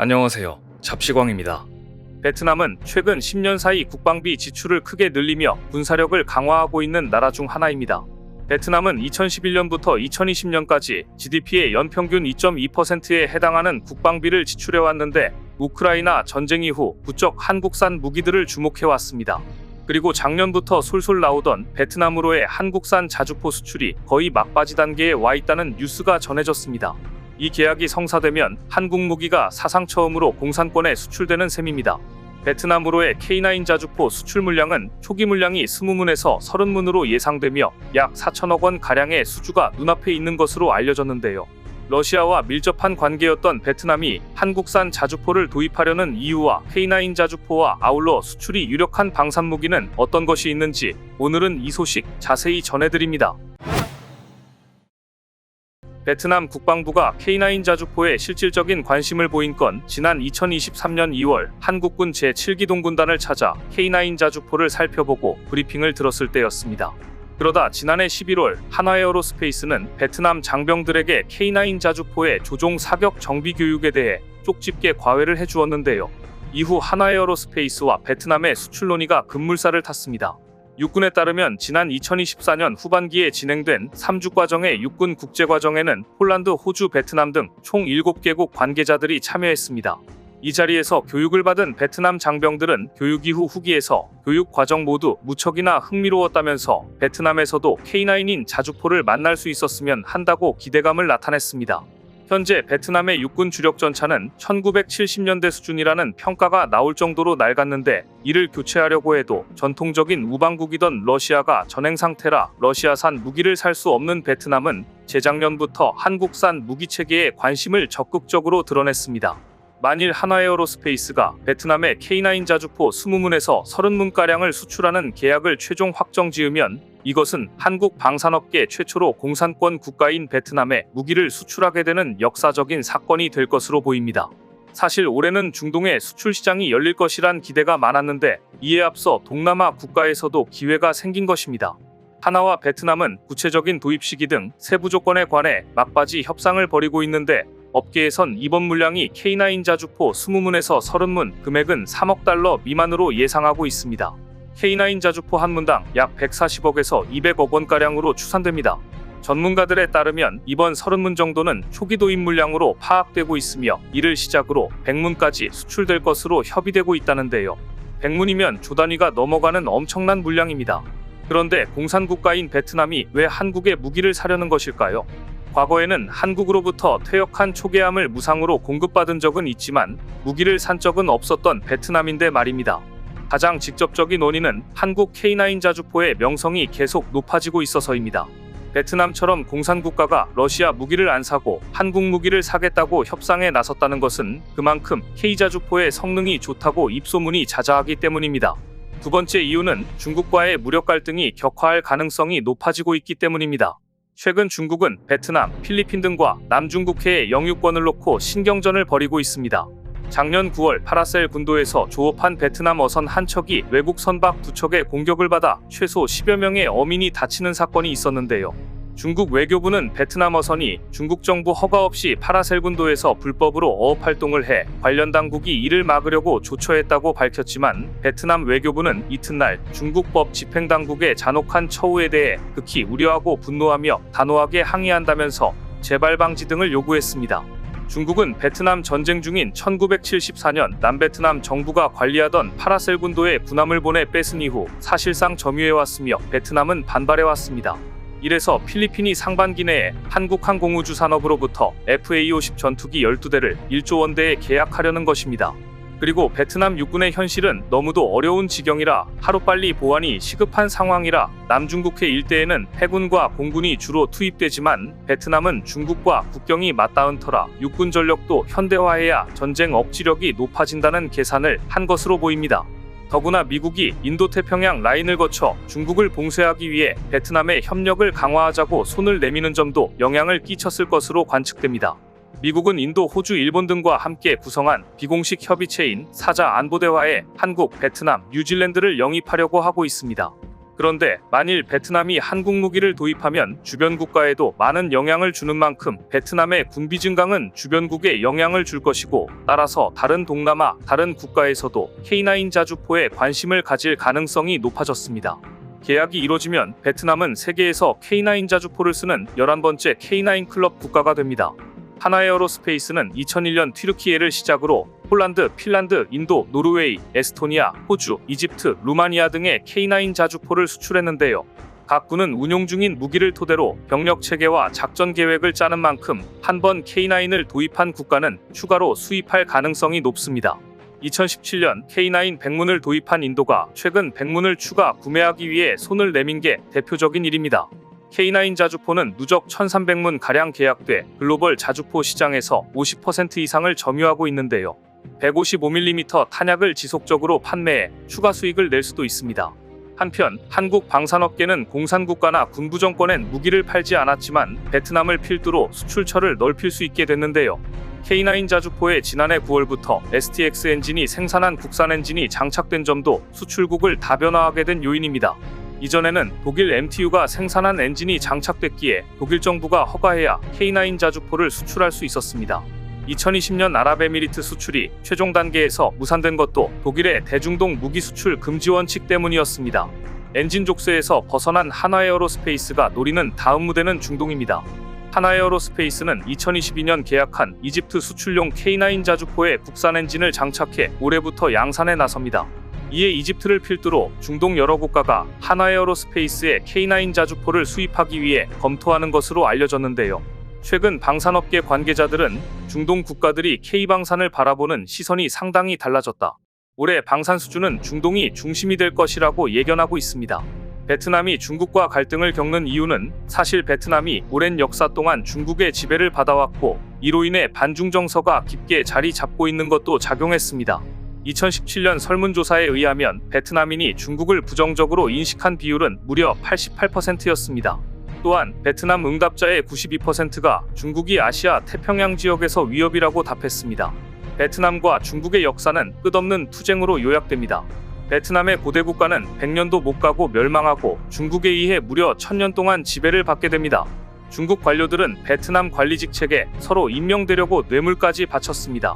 안녕하세요. 잡시광입니다. 베트남은 최근 10년 사이 국방비 지출을 크게 늘리며 군사력을 강화하고 있는 나라 중 하나입니다. 베트남은 2011년부터 2020년까지 GDP의 연평균 2.2%에 해당하는 국방비를 지출해왔는데 우크라이나 전쟁 이후 부쩍 한국산 무기들을 주목해왔습니다. 그리고 작년부터 솔솔 나오던 베트남으로의 한국산 자주포 수출이 거의 막바지 단계에 와 있다는 뉴스가 전해졌습니다. 이 계약이 성사되면 한국 무기가 사상 처음으로 공산권에 수출되는 셈입니다. 베트남으로의 K9 자주포 수출 물량은 초기 물량이 20문에서 30문으로 예상되며 약 4천억 원 가량의 수주가 눈앞에 있는 것으로 알려졌는데요. 러시아와 밀접한 관계였던 베트남이 한국산 자주포를 도입하려는 이유와 K9 자주포와 아울러 수출이 유력한 방산 무기는 어떤 것이 있는지 오늘은 이 소식 자세히 전해드립니다. 베트남 국방부가 K9 자주포에 실질적인 관심을 보인 건 지난 2023년 2월 한국군 제7기동 군단을 찾아 K9 자주포를 살펴보고 브리핑을 들었을 때였습니다. 그러다 지난해 11월 한화에어로스페이스는 베트남 장병들에게 K9 자주포의 조종 사격 정비 교육에 대해 쪽집게 과외를 해주었는데요. 이후 한화에어로스페이스와 베트남의 수출 논의가 급물살을 탔습니다. 육군에 따르면 지난 2024년 후반기에 진행된 3주 과정의 육군 국제과정에는 폴란드, 호주, 베트남 등 총 7개국 관계자들이 참여했습니다. 이 자리에서 교육을 받은 베트남 장병들은 교육 이후 후기에서 교육 과정 모두 무척이나 흥미로웠다면서 베트남에서도 K9인 자주포를 만날 수 있었으면 한다고 기대감을 나타냈습니다. 현재 베트남의 육군 주력 전차는 1970년대 수준이라는 평가가 나올 정도로 낡았는데 이를 교체하려고 해도 전통적인 우방국이던 러시아가 전행 상태라 러시아산 무기를 살 수 없는 베트남은 재작년부터 한국산 무기 체계에 관심을 적극적으로 드러냈습니다. 만일 한화에어로스페이스가 베트남의 K9 자주포 20문에서 30문가량을 수출하는 계약을 최종 확정지으면 이것은 한국 방산업계 최초로 공산권 국가인 베트남에 무기를 수출하게 되는 역사적인 사건이 될 것으로 보입니다. 사실 올해는 중동의 수출 시장이 열릴 것이란 기대가 많았는데 이에 앞서 동남아 국가에서도 기회가 생긴 것입니다. 하나와 베트남은 구체적인 도입 시기 등 세부 조건에 관해 막바지 협상을 벌이고 있는데 업계에선 이번 물량이 K9 자주포 20문에서 30문, 금액은 3억 달러 미만으로 예상하고 있습니다. K9 자주포 한 문당 약 140억에서 200억 원가량으로 추산됩니다. 전문가들에 따르면 이번 30문 정도는 초기 도입 물량으로 파악되고 있으며 이를 시작으로 100문까지 수출될 것으로 협의되고 있다는데요. 100문이면 조 단위가 넘어가는 엄청난 물량입니다. 그런데 공산국가인 베트남이 왜 한국의 무기를 사려는 것일까요? 과거에는 한국으로부터 퇴역한 초계함을 무상으로 공급받은 적은 있지만 무기를 산 적은 없었던 베트남인데 말입니다. 가장 직접적인 원인은 한국 K9 자주포의 명성이 계속 높아지고 있어서입니다. 베트남처럼 공산국가가 러시아 무기를 안 사고 한국 무기를 사겠다고 협상에 나섰다는 것은 그만큼 K 자주포의 성능이 좋다고 입소문이 자자하기 때문입니다. 두 번째 이유는 중국과의 무력 갈등이 격화할 가능성이 높아지고 있기 때문입니다. 최근 중국은 베트남, 필리핀 등과 남중국해의 영유권을 놓고 신경전을 벌이고 있습니다. 작년 9월 파라셀 군도에서 조업한 베트남 어선 한 척이 외국 선박 두 척의 공격을 받아 최소 10여 명의 어민이 다치는 사건이 있었는데요. 중국 외교부는 베트남 어선이 중국 정부 허가 없이 파라셀 군도에서 불법으로 어업 활동을 해 관련 당국이 이를 막으려고 조처했다고 밝혔지만 베트남 외교부는 이튿날 중국법 집행당국의 잔혹한 처우에 대해 극히 우려하고 분노하며 단호하게 항의한다면서 재발 방지 등을 요구했습니다. 중국은 베트남 전쟁 중인 1974년 남베트남 정부가 관리하던 파라셀 군도에 군함을 보내 뺏은 이후 사실상 점유해왔으며 베트남은 반발해왔습니다. 이래서 필리핀이 상반기 내에 한국항공우주산업으로부터 FA-50 전투기 12대를 1조 원대에 계약하려는 것입니다. 그리고 베트남 육군의 현실은 너무도 어려운 지경이라 하루빨리 보완이 시급한 상황이라 남중국해 일대에는 해군과 공군이 주로 투입되지만 베트남은 중국과 국경이 맞닿은 터라 육군 전력도 현대화해야 전쟁 억지력이 높아진다는 계산을 한 것으로 보입니다. 더구나 미국이 인도태평양 라인을 거쳐 중국을 봉쇄하기 위해 베트남의 협력을 강화하자고 손을 내미는 점도 영향을 끼쳤을 것으로 관측됩니다. 미국은 인도, 호주, 일본 등과 함께 구성한 비공식 협의체인 사자 안보대화에 한국, 베트남, 뉴질랜드를 영입하려고 하고 있습니다. 그런데 만일 베트남이 한국 무기를 도입하면 주변 국가에도 많은 영향을 주는 만큼 베트남의 군비 증강은 주변국에 영향을 줄 것이고, 따라서 다른 동남아, 다른 국가에서도 K9 자주포에 관심을 가질 가능성이 높아졌습니다. 계약이 이뤄지면 베트남은 세계에서 K9 자주포를 쓰는 11번째 K9 클럽 국가가 됩니다. 하나에어로스페이스는 2001년 튀르키예를 시작으로 폴란드, 핀란드, 인도, 노르웨이, 에스토니아, 호주, 이집트, 루마니아 등의 K9 자주포를 수출했는데요. 각 군은 운용 중인 무기를 토대로 병력 체계와 작전 계획을 짜는 만큼 한 번 K9을 도입한 국가는 추가로 수입할 가능성이 높습니다. 2017년 K9 백문을 도입한 인도가 최근 백문을 추가 구매하기 위해 손을 내민 게 대표적인 일입니다. K9 자주포는 누적 1300문 가량 계약돼 글로벌 자주포 시장에서 50% 이상을 점유하고 있는데요. 155mm 탄약을 지속적으로 판매해 추가 수익을 낼 수도 있습니다. 한편 한국 방산업계는 공산국가나 군부정권엔 무기를 팔지 않았지만 베트남을 필두로 수출처를 넓힐 수 있게 됐는데요. K9 자주포에 지난해 9월부터 STX 엔진이 생산한 국산 엔진이 장착된 점도 수출국을 다변화하게 된 요인입니다. 이전에는 독일 MTU가 생산한 엔진이 장착됐기에 독일 정부가 허가해야 K9 자주포를 수출할 수 있었습니다. 2020년 아랍에미리트 수출이 최종 단계에서 무산된 것도 독일의 대중동 무기 수출 금지 원칙 때문이었습니다. 엔진 족쇄에서 벗어난 하나에어로스페이스가 노리는 다음 무대는 중동입니다. 하나에어로스페이스는 2022년 계약한 이집트 수출용 K9 자주포에 국산 엔진을 장착해 올해부터 양산에 나섭니다. 이에 이집트를 필두로 중동 여러 국가가 하나에어로스페이스의 K9 자주포를 수입하기 위해 검토하는 것으로 알려졌는데요. 최근 방산업계 관계자들은 중동 국가들이 K방산을 바라보는 시선이 상당히 달라졌다. 올해 방산 수주는 중동이 중심이 될 것이라고 예견하고 있습니다. 베트남이 중국과 갈등을 겪는 이유는 사실 베트남이 오랜 역사 동안 중국의 지배를 받아왔고, 이로 인해 반중 정서가 깊게 자리 잡고 있는 것도 작용했습니다. 2017년 설문조사에 의하면 베트남인이 중국을 부정적으로 인식한 비율은 무려 88%였습니다. 또한 베트남 응답자의 92%가 중국이 아시아 태평양 지역에서 위협이라고 답했습니다. 베트남과 중국의 역사는 끝없는 투쟁으로 요약됩니다. 베트남의 고대 국가는 100년도 못 가고 멸망하고 중국에 의해 무려 1000년 동안 지배를 받게 됩니다. 중국 관료들은 베트남 관리 직책에 서로 임명되려고 뇌물까지 바쳤습니다.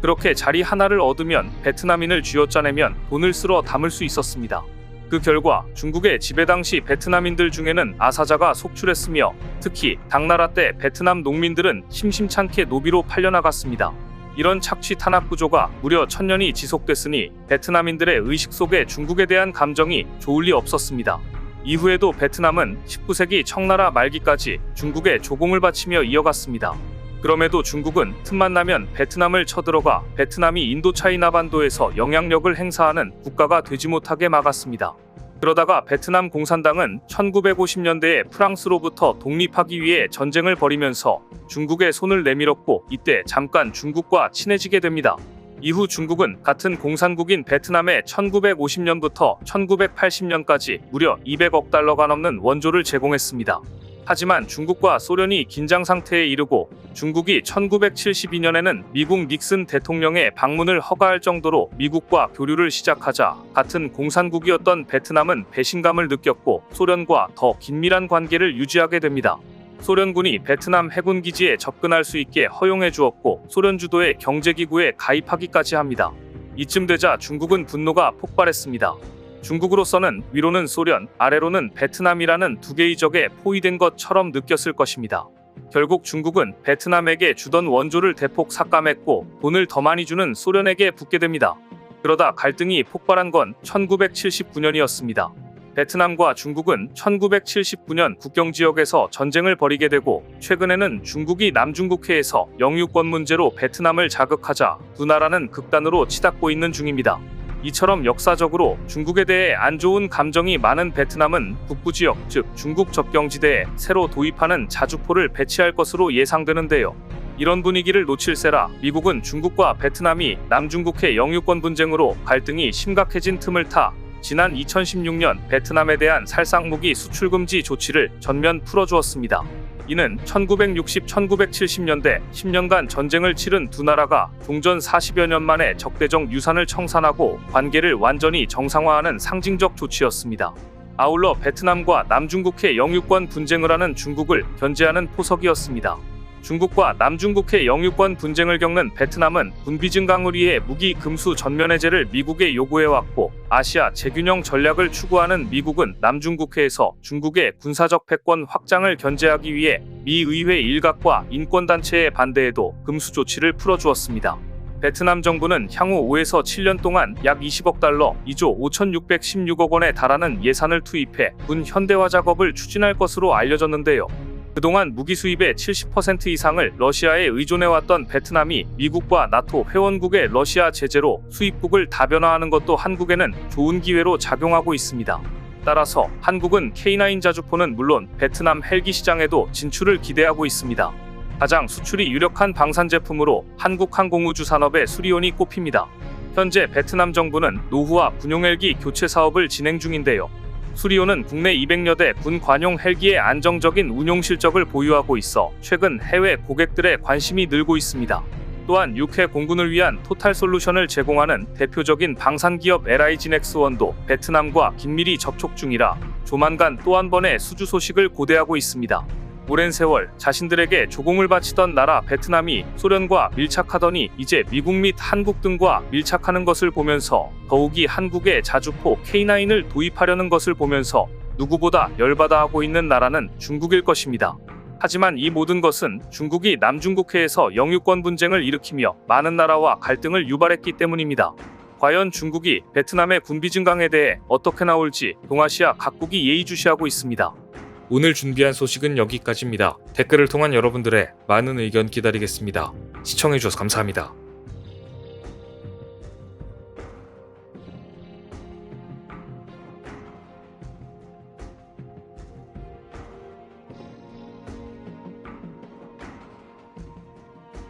그렇게 자리 하나를 얻으면 베트남인을 쥐어짜내면 돈을 쓸어 담을 수 있었습니다. 그 결과 중국의 지배 당시 베트남인들 중에는 아사자가 속출했으며, 특히 당나라 때 베트남 농민들은 심심찮게 노비로 팔려나갔습니다. 이런 착취 탄압 구조가 무려 1000년이 지속됐으니 베트남인들의 의식 속에 중국에 대한 감정이 좋을 리 없었습니다. 이후에도 베트남은 19세기 청나라 말기까지 중국에 조공을 바치며 이어갔습니다. 그럼에도 중국은 틈만 나면 베트남을 쳐들어가 베트남이 인도차이나 반도에서 영향력을 행사하는 국가가 되지 못하게 막았습니다. 그러다가 베트남 공산당은 1950년대에 프랑스로부터 독립하기 위해 전쟁을 벌이면서 중국의 손을 내밀었고, 이때 잠깐 중국과 친해지게 됩니다. 이후 중국은 같은 공산국인 베트남에 1950년부터 1980년까지 무려 200억 달러가 넘는 원조를 제공했습니다. 하지만 중국과 소련이 긴장 상태에 이르고 중국이 1972년에는 미국 닉슨 대통령의 방문을 허가할 정도로 미국과 교류를 시작하자 같은 공산국이었던 베트남은 배신감을 느꼈고 소련과 더 긴밀한 관계를 유지하게 됩니다. 소련군이 베트남 해군 기지에 접근할 수 있게 허용해 주었고 소련 주도의 경제기구에 가입하기까지 합니다. 이쯤 되자 중국은 분노가 폭발했습니다. 중국으로서는 위로는 소련, 아래로는 베트남이라는 두 개의 적에 포위된 것처럼 느꼈을 것입니다. 결국 중국은 베트남에게 주던 원조를 대폭 삭감했고 돈을 더 많이 주는 소련에게 붙게 됩니다. 그러다 갈등이 폭발한 건 1979년이었습니다. 베트남과 중국은 1979년 국경지역에서 전쟁을 벌이게 되고, 최근에는 중국이 남중국해에서 영유권 문제로 베트남을 자극하자 두 나라는 극단으로 치닫고 있는 중입니다. 이처럼 역사적으로 중국에 대해 안 좋은 감정이 많은 베트남은 북부지역, 즉 중국 접경지대에 새로 도입하는 자주포를 배치할 것으로 예상되는데요. 이런 분위기를 놓칠세라 미국은 중국과 베트남이 남중국해 영유권 분쟁으로 갈등이 심각해진 틈을 타 지난 2016년 베트남에 대한 살상무기 수출 금지 조치를 전면 풀어주었습니다. 이는 1960-1970년대 10년간 전쟁을 치른 두 나라가 종전 40여 년 만에 적대적 유산을 청산하고 관계를 완전히 정상화하는 상징적 조치였습니다. 아울러 베트남과 남중국해 영유권 분쟁을 하는 중국을 견제하는 포석이었습니다. 중국과 남중국해 영유권 분쟁을 겪는 베트남은 군비 증강을 위해 무기 금수 전면 해제를 미국에 요구해왔고, 아시아 재균형 전략을 추구하는 미국은 남중국해에서 중국의 군사적 패권 확장을 견제하기 위해 미 의회 일각과 인권단체의 반대에도 금수 조치를 풀어주었습니다. 베트남 정부는 향후 5에서 7년 동안 약 20억 달러, 2조 5,616억 원에 달하는 예산을 투입해 군 현대화 작업을 추진할 것으로 알려졌는데요. 그동안 무기 수입의 70% 이상을 러시아에 의존해왔던 베트남이 미국과 나토 회원국의 러시아 제재로 수입국을 다변화하는 것도 한국에는 좋은 기회로 작용하고 있습니다. 따라서 한국은 K9 자주포는 물론 베트남 헬기 시장에도 진출을 기대하고 있습니다. 가장 수출이 유력한 방산 제품으로 한국 항공우주 산업의 수리온이 꼽힙니다. 현재 베트남 정부는 노후화 군용 헬기 교체 사업을 진행 중인데요. 수리온은 국내 200여 대 군 관용 헬기의 안정적인 운용 실적을 보유하고 있어 최근 해외 고객들의 관심이 늘고 있습니다. 또한 육해 공군을 위한 토탈 솔루션을 제공하는 대표적인 방산기업 LIG넥스원도 베트남과 긴밀히 접촉 중이라 조만간 또 한 번의 수주 소식을 고대하고 있습니다. 오랜 세월 자신들에게 조공을 바치던 나라 베트남이 소련과 밀착하더니 이제 미국 및 한국 등과 밀착하는 것을 보면서 더욱이 한국에 자주포 K9을 도입하려는 것을 보면서 누구보다 열받아하고 있는 나라는 중국일 것입니다. 하지만 이 모든 것은 중국이 남중국해에서 영유권 분쟁을 일으키며 많은 나라와 갈등을 유발했기 때문입니다. 과연 중국이 베트남의 군비 증강에 대해 어떻게 나올지 동아시아 각국이 예의주시하고 있습니다. 오늘 준비한 소식은 여기까지입니다. 댓글을 통한 여러분들의 많은 의견 기다리겠습니다. 시청해주셔서 감사합니다.